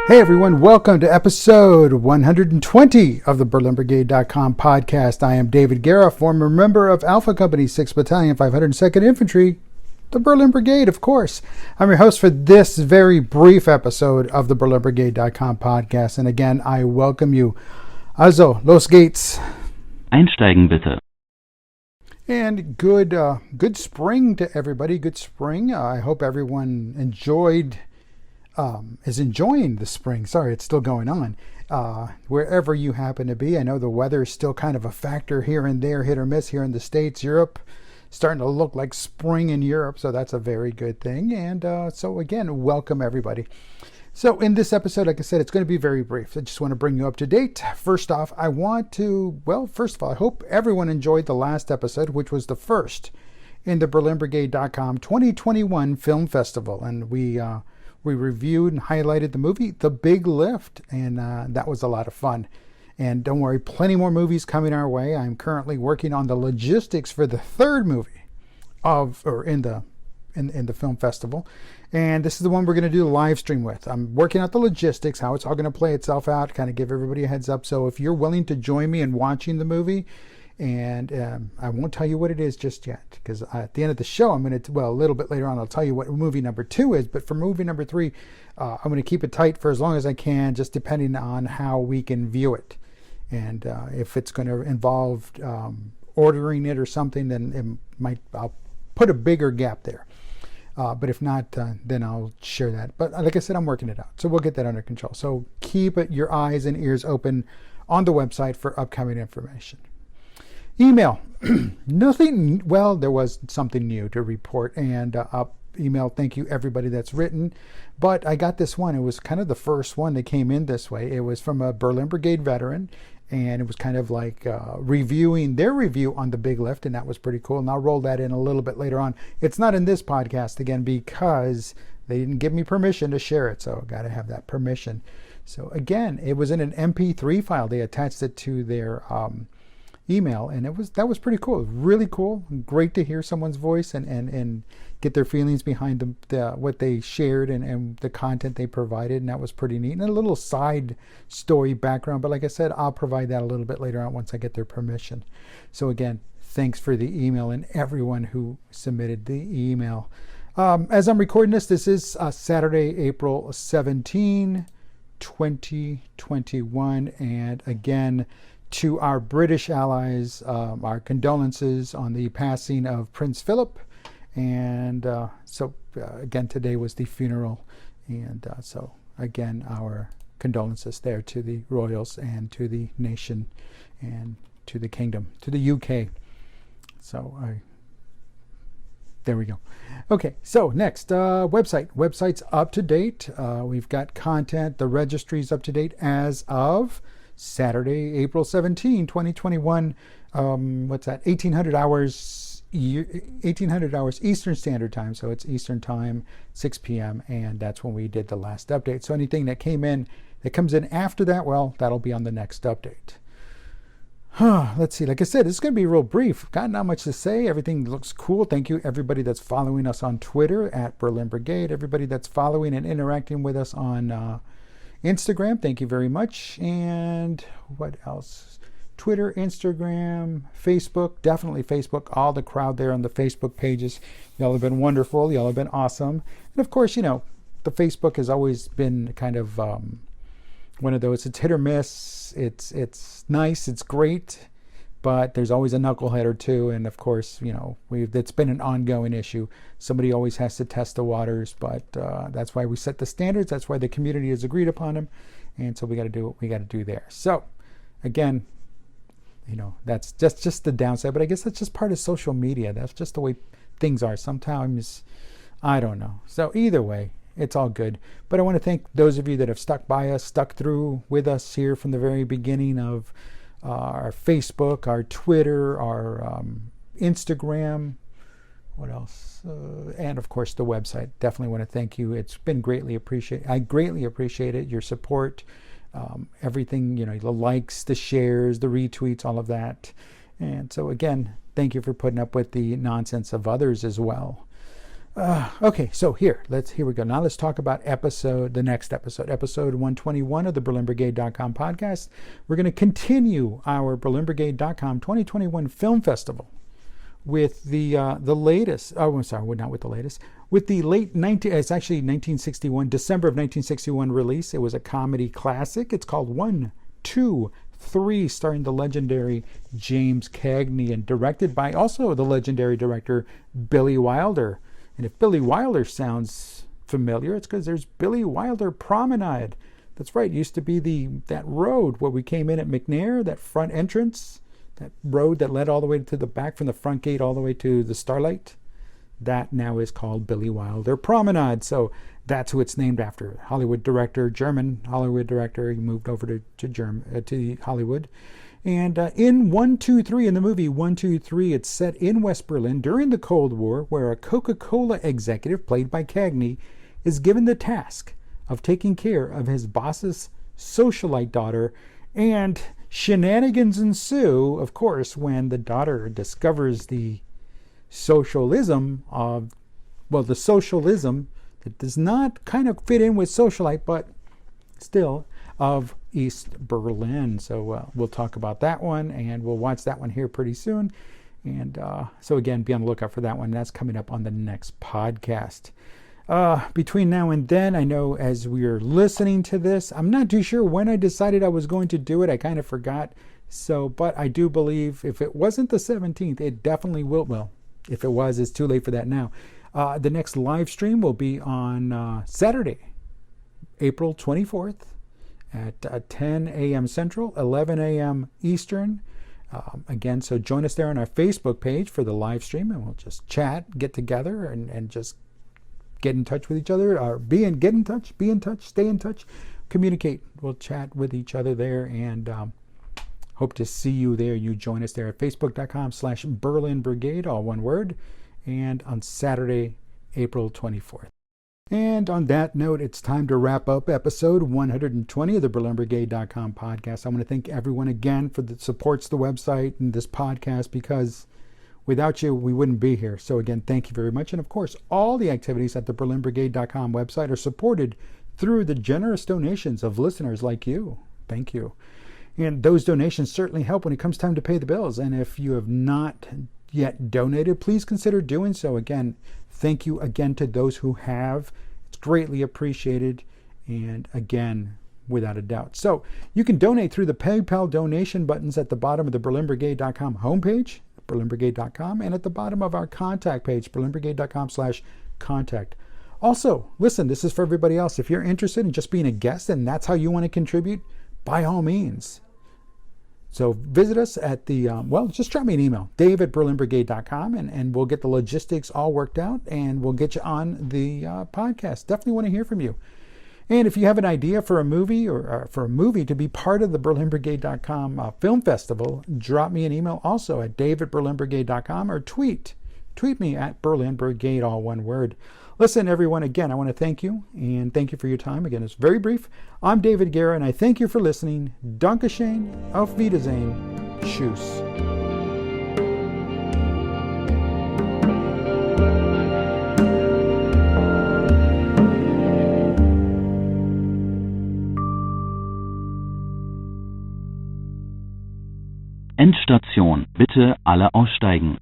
Hey everyone, welcome to episode 120 of the BerlinBrigade.com podcast. I am David Guerra, former member of Alpha Company 6th Battalion, 502nd Infantry, the Berlin Brigade, of course. I'm your host for this very brief episode of the BerlinBrigade.com podcast. And again, I welcome you. Also, los geht's. Einsteigen bitte. And good spring to everybody. Good spring. I hope everyone is enjoying the spring. Sorry, it's still going on. Wherever you happen to be. I know the weather is still kind of a factor here and there, hit or miss here in the States. Europe, starting to look like spring in Europe, so that's a very good thing. And so again, welcome everybody. So in this episode, like I said, it's going to be very brief. I just want to bring you up to date. First off, I hope everyone enjoyed the last episode, which was the first in the BerlinBrigade.com 2021 Film Festival. And we reviewed and highlighted the movie The Big Lift, and that was a lot of fun. And don't worry, plenty more movies coming our way. I'm currently working on the logistics for the third movie in the film festival, and this is the one we're going to do the live stream with. I'm working out the logistics, how it's all going to play itself out, kind of give everybody a heads up. So if you're willing to join me in watching the movie, and I won't tell you what it is just yet, because at the end of the show, a little bit later on, I'll tell you what movie number 2 is. But for movie number 3, I'm going to keep it tight for as long as I can, just depending on how we can view it. And if it's going to involve ordering it or something, then I'll put a bigger gap there. But if not, then I'll share that. But like I said, I'm working it out. So we'll get that under control. So keep your eyes and ears open on the website for upcoming information. Email. Nothing. Well, there was something new to report. And email, thank you everybody that's written. But I got this one. It was kind of the first one that came in this way. It was from a Berlin Brigade veteran. And it was kind of like reviewing their review on The Big Lift, and that was pretty cool. And I'll roll that in a little bit later on. It's not in this podcast, again, because they didn't give me permission to share it, so got to have that permission. So again, it was in an MP3 file. They attached it to their email, and that was pretty cool. Really cool. Great to hear someone's voice and get their feelings behind what they shared and the content they provided, and that was pretty neat. And a little side story background, but like I said, I'll provide that a little bit later on once I get their permission. So again, thanks for the email and everyone who submitted the email. As I'm recording this is Saturday, April 17, 2021, and again, to our British allies, our condolences on the passing of Prince Philip. And again, today was the funeral. And so, again, our condolences there to the royals and to the nation and to the kingdom, to the UK. So, there we go. Okay, so next, website. Website's up to date. We've got content. The registry's up to date as of Saturday, April 17, 2021. What's that? 1800 hours Eastern Standard Time. So it's Eastern Time, 6 p.m. And that's when we did the last update. So anything that comes in after that, well, that'll be on the next update. Let's see. Like I said, it's going to be real brief. Got not much to say. Everything looks cool. Thank you, everybody that's following us on Twitter at Berlin Brigade. Everybody that's following and interacting with us on Instagram, thank you very much. And what else? Twitter, Instagram, Facebook, definitely Facebook, all the crowd there on the Facebook pages. Y'all have been wonderful. Y'all have been awesome. And of course, the Facebook has always been kind of one of those, it's hit or miss. It's nice, it's great, but there's always a knucklehead or two. And of course, it's been an ongoing issue. Somebody always has to test the waters, but that's why we set the standards. That's why the community has agreed upon them. And so we got to do what we got to do there. So again, that's just the downside, but I guess that's just part of social media. That's just the way things are. Sometimes, I don't know. So either way, it's all good. But I want to thank those of you that have stuck by us, stuck through with us here from the very beginning of our Facebook, our Twitter, our Instagram, what else? And of course the website. Definitely want to thank you. It's been greatly appreciated. I greatly appreciate it, your support, everything, the likes, the shares, the retweets, all of that. And so again, thank you for putting up with the nonsense of others as well. Okay, so here we go. Now let's talk about the next episode 121 of the BerlinBrigade.com podcast. We're going to continue our BerlinBrigade.com 2021 Film Festival with the latest. Oh, I'm sorry, not with the latest. With the it's actually 1961, December of 1961 release. It was a comedy classic. It's called 1, 2, 3, starring the legendary James Cagney and directed by also the legendary director Billy Wilder. And if Billy Wilder sounds familiar, it's because there's Billy Wilder Promenade. That's right. It used to be that road where we came in at McNair, that front entrance, that road that led all the way to the back from the front gate all the way to the Starlight. That now is called Billy Wilder Promenade. So that's who it's named after. German Hollywood director. He moved over to Hollywood. And in 1, 2, 3, in the movie 1, 2, 3, it's set in West Berlin during the Cold War, where a Coca-Cola executive, played by Cagney, is given the task of taking care of his boss's socialite daughter, and shenanigans ensue, of course, when the daughter discovers the socialism that does not kind of fit in with socialite, but still of East Berlin. So we'll talk about that one, and we'll watch that one here pretty soon. And so again, be on the lookout for that one. That's coming up on the next podcast. Between now and then, I know as we are listening to this, I'm not too sure when I decided I was going to do it. I kind of forgot. So, but I do believe if it wasn't the 17th, it definitely will. Well, if it was, it's too late for that now. The next live stream will be on Saturday, April 24th at 10 a.m. Central, 11 a.m. Eastern. Again, so join us there on our Facebook page for the live stream, and we'll just chat, get together, and just get in touch with each other, or be in touch, stay in touch, communicate. We'll chat with each other there, and hope to see you there. You join us there at facebook.com/BerlinBrigade, all one word, and on Saturday, April 24th. And on that note, it's time to wrap up episode 120 of the BerlinBrigade.com podcast. I want to thank everyone again for that supports the website and this podcast, because without you, we wouldn't be here. So again, thank you very much. And of course, all the activities at the BerlinBrigade.com website are supported through the generous donations of listeners like you. Thank you. And those donations certainly help when it comes time to pay the bills. And if you have not yet donated, please consider doing so. Again, thank you again to those who have. It's greatly appreciated. And again, without a doubt. So you can donate through the PayPal donation buttons at the bottom of the BerlinBrigade.com homepage, BerlinBrigade.com, and at the bottom of our contact page, BerlinBrigade.com/contact. Also, listen, this is for everybody else. If you're interested in just being a guest and that's how you want to contribute, by all means. So visit us at just drop me an email, dave@berlinbrigade.com, and we'll get the logistics all worked out, and we'll get you on the podcast. Definitely want to hear from you. And if you have an idea for a movie or for a movie to be part of the BerlinBrigade.com Film Festival, drop me an email also at dave@berlinbrigade.com, or tweet me at BerlinBrigade, all one word. Listen, everyone, again, I want to thank you, and thank you for your time. Again, it's very brief. I'm David Guerra, and I thank you for listening. Danke schön, Auf Wiedersehen, Tschüss. Endstation. Bitte alle aussteigen.